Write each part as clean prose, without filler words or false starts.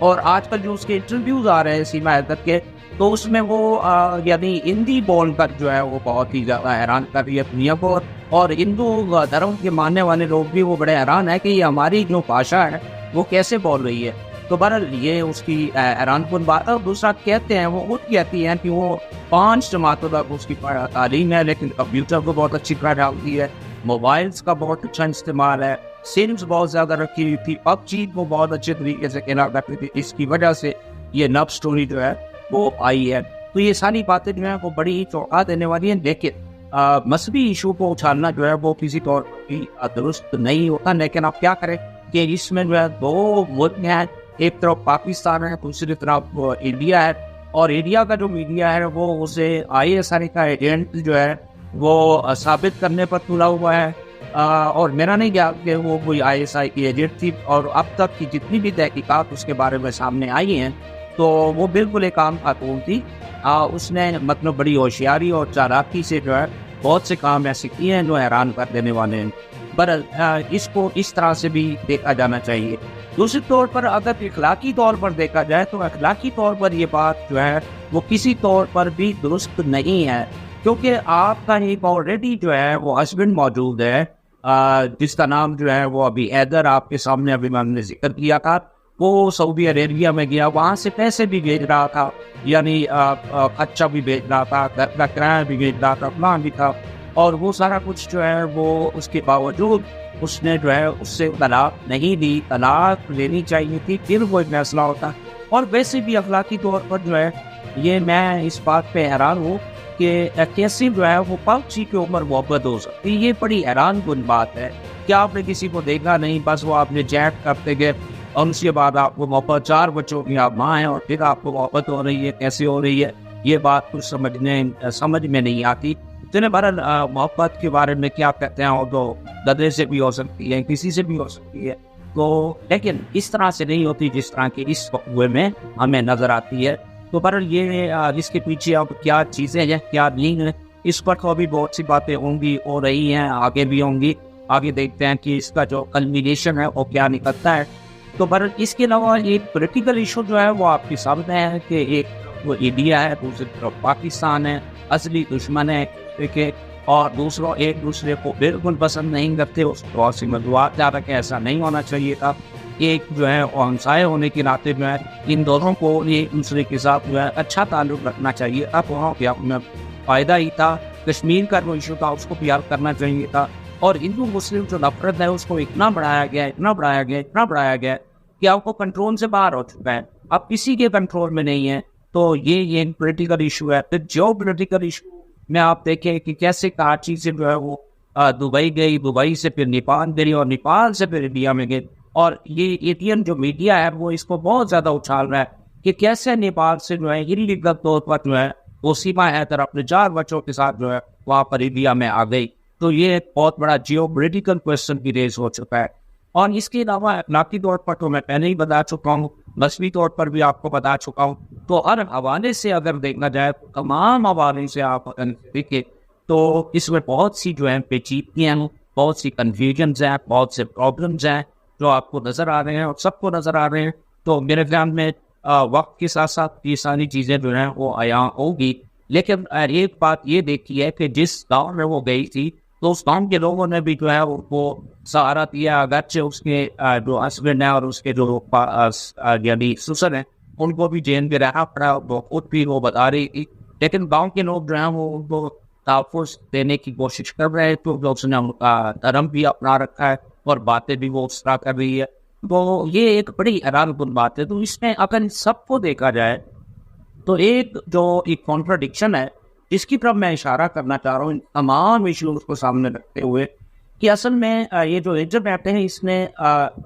اور آج کل جو اس کے انٹرویوز آ رہے ہیں سیما حیدر کے، تو اس میں وہ یعنی ہندی بول کر جو ہے وہ بہت ہی زیادہ حیران کر رہی ہے دنیا کو، اور ہندو دھرم کے ماننے والے لوگ بھی وہ بڑے حیران ہیں کہ یہ ہماری جو بھاشا ہے وہ کیسے بول رہی ہے. تو بہرحال یہ اس کی حیران کن بات ہے. اور دوسرا کہتے ہیں، وہ خود کہتی ہیں کہ وہ 5 جماعتوں تک اس کی تعلیم ہے، لیکن کمپیوٹر کو بہت اچھی طرح ڈالتی ہے، موبائلز کا بہت اچھا استعمال ہے، سمز بہت زیادہ رکھی ہوئی تھی، پب جی کو بہت اچھے طریقے سے کھیلا کرتی تھی، اس کی وجہ سے یہ نب سٹوری جو ہے وہ آئی ہے. تو یہ ساری باتیں جو ہیں وہ بڑی ہی چونکا دینے والی ہیں. لیکن مذہبی ایشو کو اچھالنا جو ہے وہ کسی طور پر بھی درست نہیں ہوتا. لیکن آپ کیا کریں کہ اس میں جو ہے 2 ملک ہیں، ایک طرف پاکستان ہے، دوسری طرف انڈیا ہے. اور انڈیا کا جو میڈیا ہے وہ اسے ISI کا ایجنٹ جو ہے وہ ثابت کرنے پر تلا ہوا ہے. اور میرا نہیں خیال کہ وہ کوئی ISI کی ایجنٹ تھی. اور اب تک کی جتنی بھی تحقیقات اس کے بارے میں سامنے آئی ہیں تو وہ بالکل ایک عام خاتون تھی. اس نے مطلب بڑی ہوشیاری اور چالاکی سے جو ہے بہت سے کام ایسے کیے ہیں جو حیران کر دینے والے ہیں. اس کو اس طرح سے بھی دیکھا جانا چاہیے. دوسرے طور پر اگر اخلاقی طور پر دیکھا جائے تو اخلاقی طور پر یہ بات جو ہے وہ کسی طور پر بھی درست نہیں ہے، کیونکہ آپ کا ایک آلریڈی جو ہے وہ ہسبینڈ موجود ہے جس کا نام جو ہے وہ ابھی حیدر آپ کے سامنے ابھی میں نے ذکر کیا تھا. وہ سعودی عربیہ میں گیا، وہاں سے پیسے بھی بھیج رہا تھا، یعنی خرچہ بھی بھیج رہا تھا، گھر کا کرایہ بھی بھیج رہا تھا، پلان بھی تھا. اور وہ سارا کچھ جو ہے وہ اس کے باوجود اس نے جو ہے اس سے طلاق نہیں دی. طلاق لینی چاہیے تھی، پھر وہ فیصلہ ہوتا. اور ویسے بھی اخلاقی طور پر جو ہے یہ میں اس بات پہ حیران ہوں کہ کیسے جو ہے وہ پاکچی کی عمر محبت ہو سکتی. یہ بڑی حیران کن بات ہے کہ آپ نے کسی کو دیکھا نہیں، بس وہ آپ نے چیٹ کرتے گئے اور اس کے بعد آپ کو محبت، 4 بچوں کی آپ ماں ہیں اور پھر آپ کو محبت ہو رہی ہے. کیسے ہو رہی ہے یہ بات کچھ سمجھ میں نہیں آتی. بہرحال محبت کے بارے میں کیا کہتے ہیں، وہ تو گدھے سے بھی ہو سکتی ہے، کسی سے بھی ہو سکتی ہے، تو لیکن اس طرح سے نہیں ہوتی جس طرح کی اس وقوع میں ہمیں نظر آتی ہے. تو بہرحال یہ اس کے پیچھے اب کیا چیزیں ہیں کیا نہیں ہیں، اس پر تو ابھی بہت سی باتیں ہوں گی، ہو رہی ہیں، آگے بھی ہوں گی. آگے دیکھتے ہیں کہ اس کا جو کلمینیشن ہے وہ کیا نکلتا ہے. تو بہرحال اس کے علاوہ ایک پولیٹیکل ایشو جو ہے وہ آپ کے سامنے ہے کہ ایک وہ انڈیا ہے، دوسری طرف پاکستان ہے، اصلی دشمن ہے کہ، اور دوسروں ایک دوسرے کو بالکل پسند نہیں کرتے. اس طور سے مدعوات جا رہا کہ ایسا نہیں ہونا چاہیے تھا. ایک جو ہے ہمسائے ہونے کے ناطے جو ہے ان دونوں کو ایک دوسرے کے ساتھ جو ہے اچھا تعلق رکھنا چاہیے. اب وہاں پہ اپنا فائدہ ہی تھا. کشمیر کا جو ایشو تھا اس کو بھی حل کرنا چاہیے تھا. اور ہندو مسلم جو نفرت ہے اس کو اتنا بڑھایا گیا کہ آپ کو کنٹرول سے باہر ہو چکا ہے، اب کسی کے کنٹرول میں نہیں ہے. تو یہ ایک پولیٹیکل ایشو ہے. پھر جو پولیٹیکل ایشو میں آپ دیکھیں کہ کیسے کراچی سے جو ہے وہ دبئی گئی، دبئی سے پھر نیپال گئی اور نیپال سے پھر انڈیا میں گئی. اور یہ ایٹین جو میڈیا ہے وہ اس کو بہت زیادہ اچھال رہا ہے کہ کیسے نیپال سے جو ہے انلیگل طور پر جو ہے وہ سیما حیدر اپنے 4 بچوں کے ساتھ جو ہے وہاں پر انڈیا میں آ گئی. تو یہ ایک بہت بڑا جیو پولیٹیکل کوشچن بھی ریز ہو چکا ہے. اور اس کے علاوہ اخلاقی طور پر تو میں پہلے ہی بتا چکا ہوں، مذہبی طور پر بھی آپ کو بتا چکا ہوں. تو ہر حوالے سے اگر دیکھنا جائے، تمام حوالے سے آپ دیکھیں تو اس میں بہت سی جو ہیں پیچیدگیاں ہیں، بہت سی کنفیوژنز ہیں، بہت سے پرابلمز ہیں جو آپ کو نظر آ رہے ہیں اور سب کو نظر آ رہے ہیں. تو میرے خیال میں وقت کے ساتھ ساتھ یہ ساری چیزیں جو ہیں وہ عیاں ہوگی. لیکن ایک بات یہ دیکھی ہے کہ جس گاؤں میں وہ گئی تھی تو اس گاؤں کے لوگوں نے بھی جو ہے وہ سہارا دیا. اگرچہ اس کے جو ہسبینڈ ہیں اور اس کے جو یعنی سسر ہیں ان کو بھی جیل میں رہنا پڑا، وہ خود بھی وہ بتا رہی تھی. لیکن گاؤں کے لوگ جو ہیں وہ ان کو تحفظ دینے کی کوشش کر رہے ہیں. تو اس نے ان کا دھرم بھی اپنا رکھا ہے اور باتیں بھی وہ اس طرح کر رہی ہے. تو یہ ایک بڑی حیران کن بات ہے. تو اس میں اگر سب کو دیکھا جائے تو ایک کانٹراڈکشن ہے جس کی طرف میں اشارہ کرنا چاہ رہا ہوں تمام ایشوز کو سامنے رکھتے ہوئے کہ اصل میں یہ جو انٹرنیٹ ہے اس نے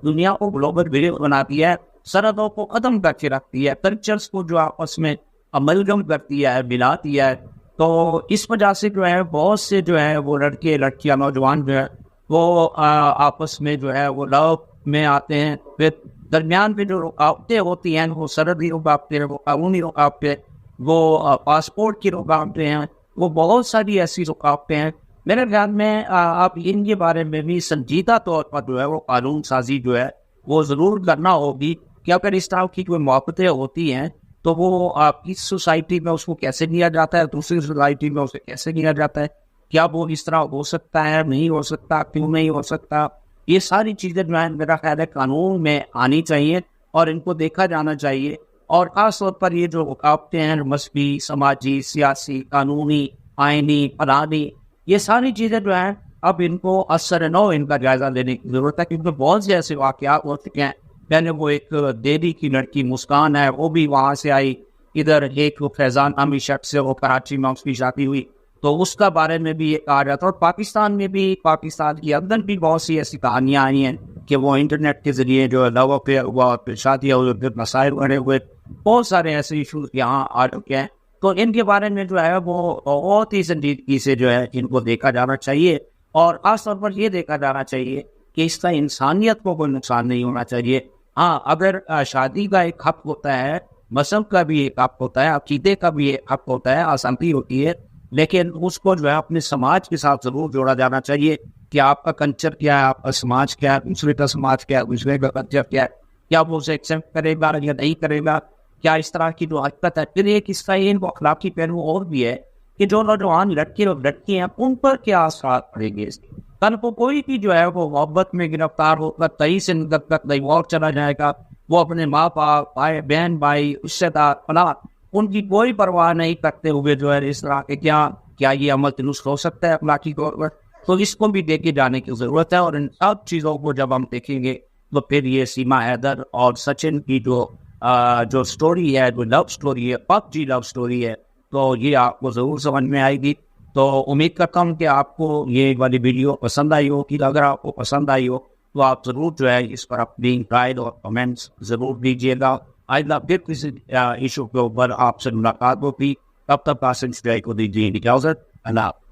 دنیا کو گلوبل ولیج بنا دیا ہے، سرحدوں کو ختم کر کے رکھ دیا ہے، کلچرس کو جو آپس میں املگم کر دیا ہے، ملا دیا ہے. تو اس وجہ سے جو ہے بہت سے جو ہے وہ لڑکے لڑکیاں نوجوان جو ہے وہ آپس میں جو ہے وہ لو میں آتے ہیں. پھر درمیان میں جو رکاوٹیں ہوتی ہیں وہ سرحدی رکاوٹیں ہیں، وہ قانونی رکاوٹیں، وہ پاسپورٹ کی رکاوٹیں ہیں، وہ بہت ساری ایسی رکاوٹیں ہیں. میرے خیال میں آپ ان کے بارے میں بھی سنجیدہ طور پر جو ہے وہ قانون سازی جو ہے وہ ضرور کرنا ہوگی کہ اگر اس طرح کی کوئی محبتیں ہوتی ہیں تو وہ اس سوسائٹی میں اس کو کیسے لیا جاتا ہے, دوسری سوسائٹی میں اسے کیسے لیا جاتا ہے, کیا وہ اس طرح ہو سکتا ہے, نہیں ہو سکتا, کیوں نہیں ہو سکتا. یہ ساری چیزیں جو ہیں میرا خیال ہے قانون میں آنی چاہیے اور ان کو دیکھا جانا چاہیے. اور خاص طور پر یہ جو رکاوٹیں ہیں مذہبی, سماجی, سیاسی, قانونی, آئینی, فلانی, یہ ساری چیزیں جو ہیں اب ان کو اثر نو ان کا جائزہ لینے کی ضرورت ہے, کیونکہ بہت سے ایسے واقعات ہو چکے ہیں. پہلے وہ ایک دہلی کی لڑکی مسکان ہے, وہ بھی وہاں سے آئی, ادھر ایک فیضان نامی شخص سے وہ کراچی میں اس کی شادی ہوئی, تو اس کا بارے میں بھی یہ کہا جاتا ہے. اور پاکستان میں بھی, پاکستان کے اندر بھی بہت سی ایسی کہانیاں آئی ہیں کہ وہ انٹرنیٹ کے ذریعے جو لو افیئر ہوا, پھر شادیاں ہوئی, پھر مسائل بڑے ہوئے, بہت سارے ایسے ایشوز یہاں آ چکے ہیں. تو ان کے بارے میں جو ہے وہ بہت ہی سنجیدگی سے جو ہے ان کو دیکھا جانا چاہیے, اور خاص طور پر یہ دیکھا جانا چاہیے کہ اس کا انسانیت کو کوئی نقصان نہیں ہونا چاہیے. ہاں, اگر شادی کا ایک حق ہوتا ہے, مذہب کا بھی ایک حق ہوتا ہے, عقیدے کا بھی ایک حق ہوتا ہے, آزادی ہوتی ہے, لیکن اس کو جو ہے اپنے سماج کے ساتھ ضرور جوڑا جانا چاہیے کہ آپ کا کلچر کیا ہے, آپ کا سماج کیا ہے, دوسرے کا سماج کیا ہے, دوسرے کا کلچر کیا ہے, کیا وہ اسے ایکسیپٹ کرے گا یا نہیں کرے گا, کیا اس طرح کی جو حرکت ہے. پھر ایک اس کا یہ اخلاقی پہلو اور بھی ہے کہ جو نوجوان لڑکے اور لڑکی ہیں ان پر کیا اثرات پڑیں گے. کل کو کوئی بھی جو ہے وہ محبت میں گرفتار ہو کر کہیں سے تک اور چلا جائے گا, وہ اپنے ماں باپ, بھائی بہن, بھائی, رشتے دار, فلاں, ان کی کوئی پرواہ نہیں کرتے ہوئے جو ہے اس طرح کے کیا یہ عمل درست ہو سکتا ہے اخلاقی طور پر. تو اس کو بھی دیکھے جانے کی ضرورت ہے. اور ان سب چیزوں کو جب ہم دیکھیں گے تو پھر یہ سیما حیدر اور سچن کی جو سٹوری ہے, جو لو سٹوری ہے, PUBG لو سٹوری ہے, تو یہ آپ کو ضرور سمجھ میں آئے گی. تو امید کرتا ہوں کہ آپ کو یہ والی ویڈیو پسند آئی ہو. کہ اگر آپ کو پسند آئی ہو تو آپ ضرور جو ہے اس پر اپنی رائے اور کمنٹس ضرور دیجیے گا. آئندہ پھر کسی ایشو کے اوپر آپ سے ملاقات ہوگی. تب تک قاسم شجاعی کو دیجیے اجازت. اللہ حافظ.